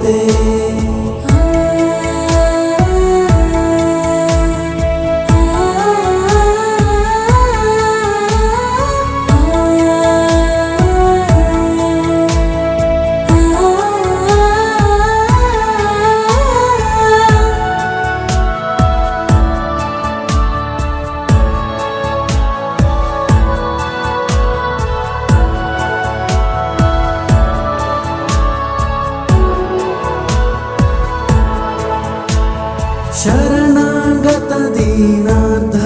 नमोस्तुते शरणागत दीनार्थ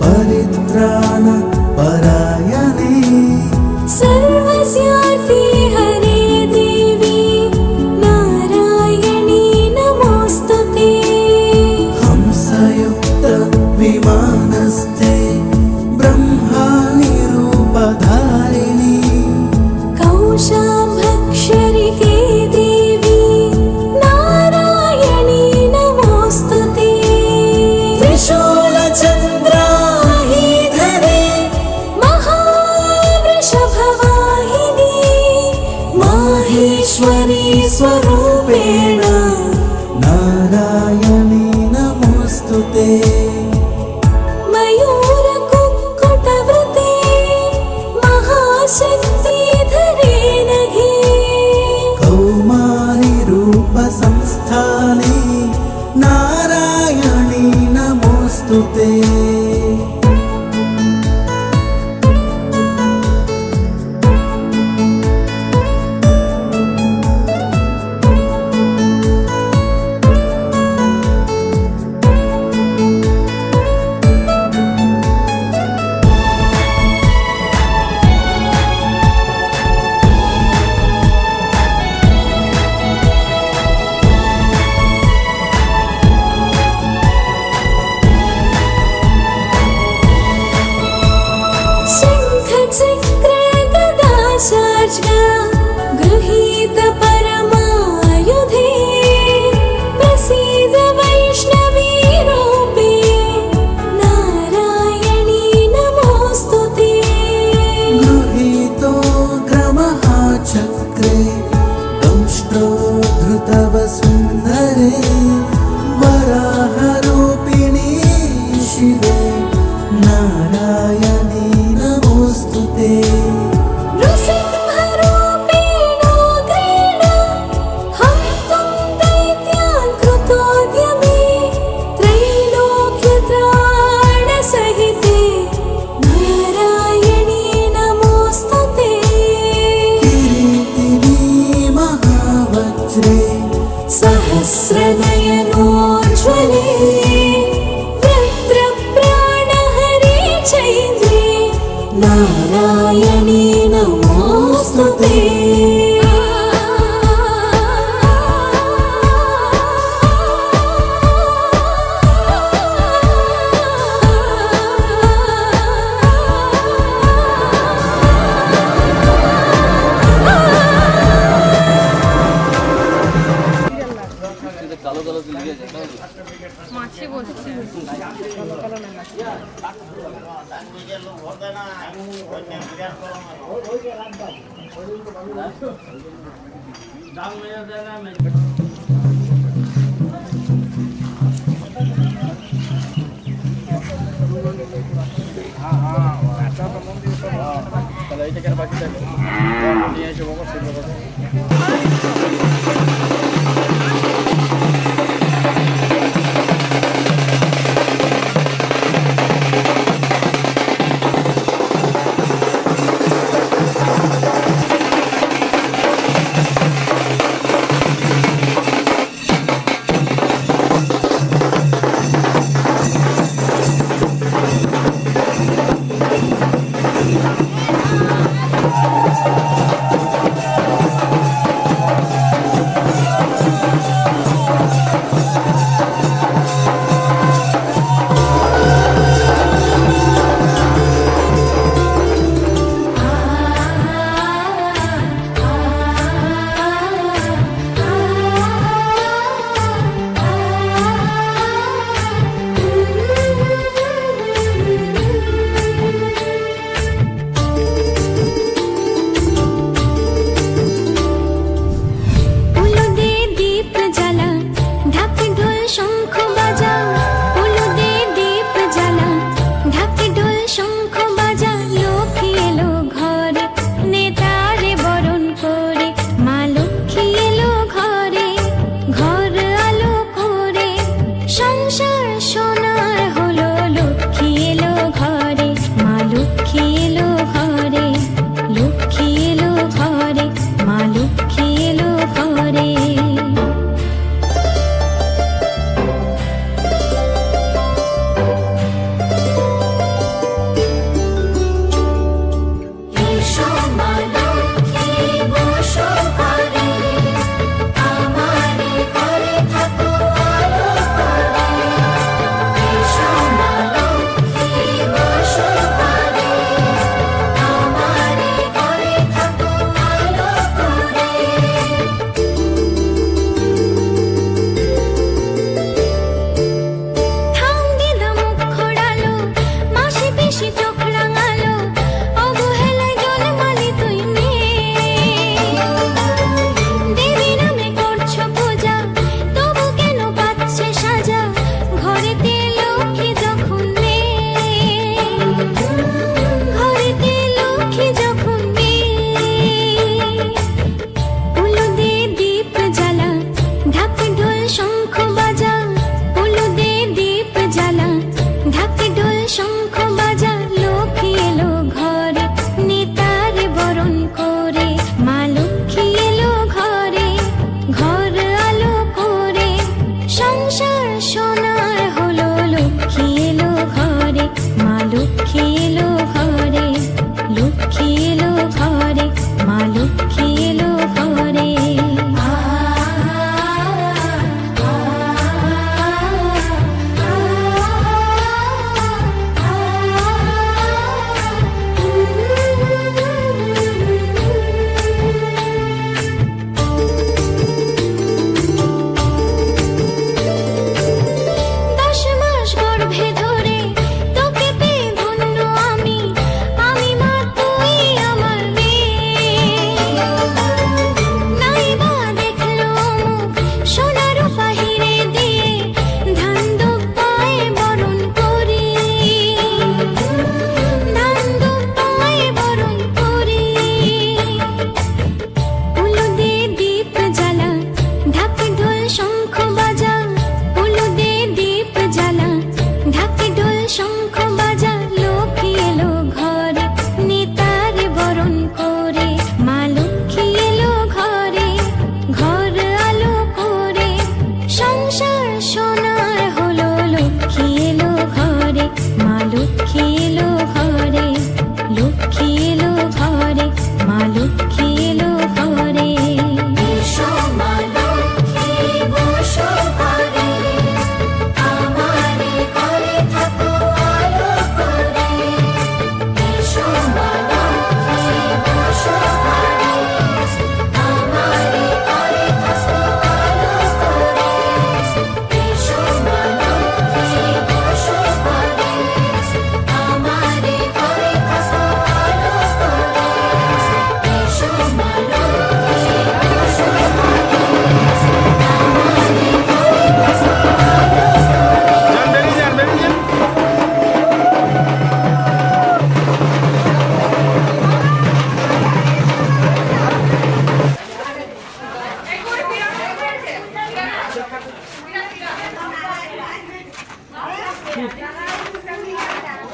परित्राण परायणे सर्वस्यार्थे हरे देवी नारायणी नमोस्तुते हंसयुक्त विमानस्थे ब्रह्माणि रूपधारिणी कौशाम्भक्षरिके देवी नारायणी नमोस्तुते त्रिशूलचन्द्राहिधरे महावृषभवाहिनी माहेश्वरी स्वरूपेण नारायणी नमोस्तुते मयूरकुक्कुटवृते महाशक्तिधरे नघे कौमारी रूपसंस्थाने नारायणी नमोस्तुते गृहीत परमायुधे प्रसीद वैष्णवी रूपे नारायणी नमोस्तुते गृहीतो ग्रमः चक्रे दंष्टो धृतवसुन्धरे वराहरूपिणी शिवे नारायणी नमोस्तुते नृसिंहरूपेणोग्रेण हन्तुं दैत्यान् कृतोद्यमे त्रैलोक्यत्राणसहिते नारायणी नमोस्तुते किरीटिनी महावज्रे सहस्रनयनोज्ज्वले वृत्रप्राणहरे चैन्द्रे नारायणी नमोस्तुते মাছি বসছে তাহলে এইটা কেন বাকি থাকে নিয়ে এসে বাবা সেগুলো কথা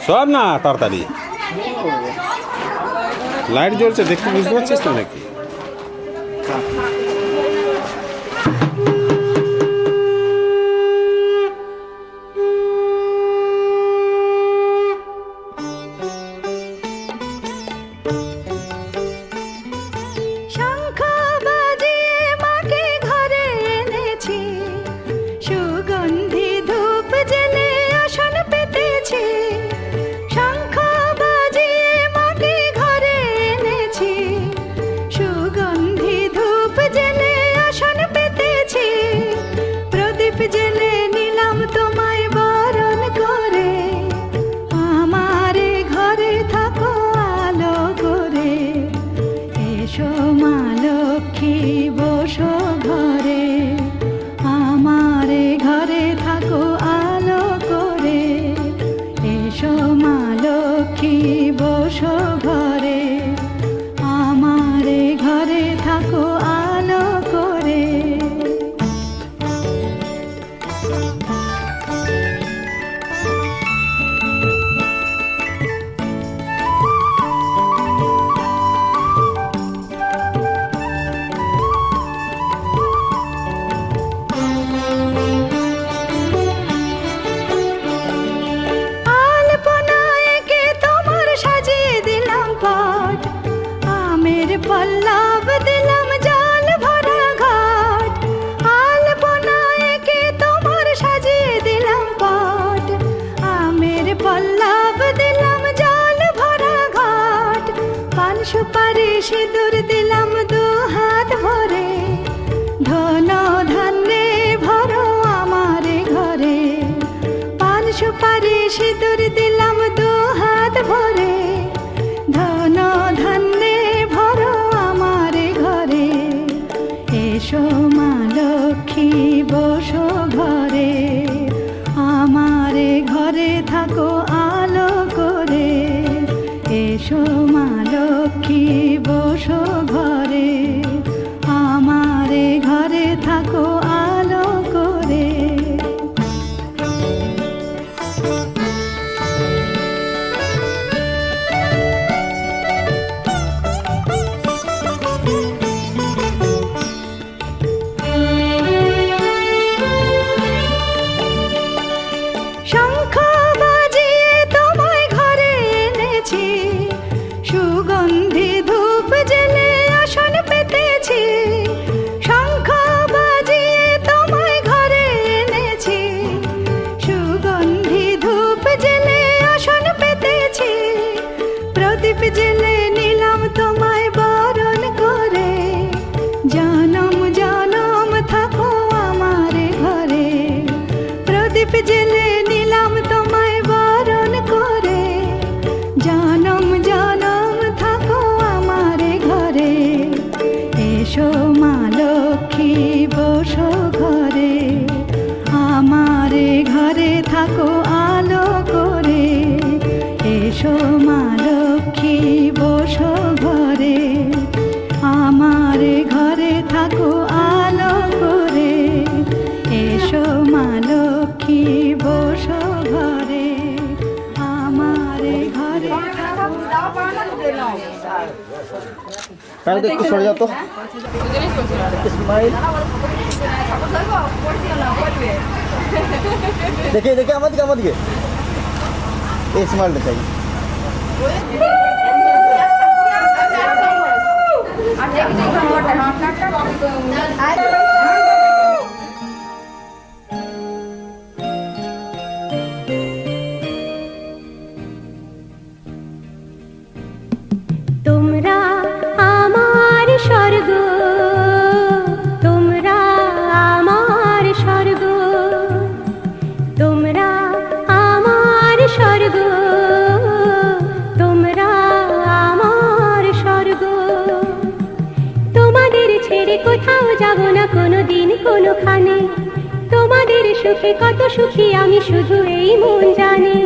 সব না তাড়াতাড়ি লাইট জ্বলছে দেখতে বুঝতে পারছিস তো নাকি শঙ্খ বাজিয়ে মাকে ঘরে এনেছি, সুগন্ধি ধূপ জেলে আসন পেতেছি। শঙ্খ বাজিয়ে মাকে ঘরে এনেছি, সুগন্ধি ধূপ জেলে আসন পেতেছি। প্রদীপ জেলে নিলাম তোমায় বরণ করে, আমারে ঘরে থাকো আলো করে। এসো মা লক্ষ্মী বসো ঘরে, আমারে ঘরে থাকো আলো করে। এসো মা লক্ষ্মী বসো ঘরে, আমারে ঘরে থাকো আলো করে। আলপনায় কে তোমার সাজিয়ে দিলাম পাট, আমের পল্লব দিলাম জল ভরা ঘাট। আলপনায় কে তোমার সাজিয়ে দিলাম পাট, আমের পল্লব দিলাম জল ভরা ঘাট। পান সুপারি সিঁদুর দিলাম দু হাত ভরে, ধন ধান্যে ভরো আমারে ঘরে। পান সুপারি সিঁদুর দিলাম দু হাত ভরে, ধন ধান্যে ভরো আমারে ঘরে। এসো মা লক্ষ্মী বসো ঘরে, আমারে ঘরে থাকো আলো করে। এসো মা লক্ষ্মী বসো ঘরে, আমারে ঘরে থাকো আলো করে। শঙ্খ বাজিয়ে তোমায় ঘরে এনেছি, সুগন্ধি ধূপ জেলে আসন পেতেছি। শঙ্খ বাজিয়ে তোমায় ঘরে এনেছি, সুগন্ধি ধূপ জেলে আসন পেতেছি। প্রদীপ জেলে নিলাম তোমায় বরণ করে, জনম জনম থাকো আমারে ঘরে। প্রদীপ জেলে নিলাম তোমায় বরণ করে, জনম জনম থাকো আমারে ঘরে। এসো মা লক্ষ্মী বসো ঘরে, আমারে ঘরে থাকো আলো করে। এসো মা লক্ষ্মী বসো ঘরে, আমারে ঘরে থাকো আলো করে। এসো মা লক্ষ্মী বসো ঘরে, আমারে ঘরে থাকো। তাহলে তো একটু সরে যাও তো স্মাইল দেখে দেখে আমাদিকে আমাদিকে এই স্মাইলটা চাই। তোমরা আমার স্বর্গ, তোমরা আমার স্বর্গ, তোমরা আমার স্বর্গ, তোমরা আমার স্বর্গ। তোমাদের ছেড়ে কোথাও যাব না কোনোদিন কোনোখানে, তোমাদের সুখে কত সুখী আমি শুধু এই মন জানে।